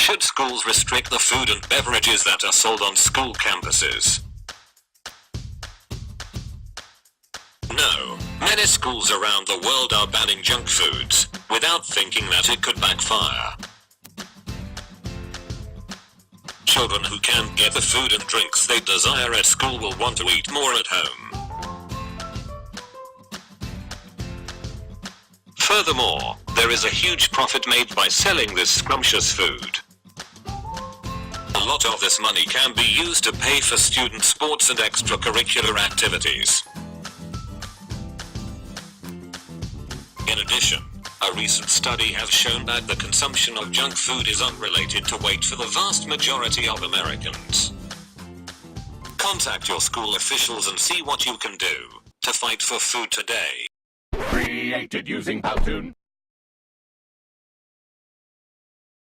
Should schools restrict the food and beverages that are sold on school campuses? No. Many schools around the world are banning junk foods, without thinking that it could backfire. Children who can't get the food and drinks they desire at school will want to eat more at home. Furthermore, there is a huge profit made by selling this scrumptious food. A lot of this money can be used to pay for student sports and extracurricular activities. In addition, a recent study has shown that the consumption of junk food is unrelated to weight for the vast majority of Americans. Contact your school officials and see what you can do to fight for food today. Created using Powtoon.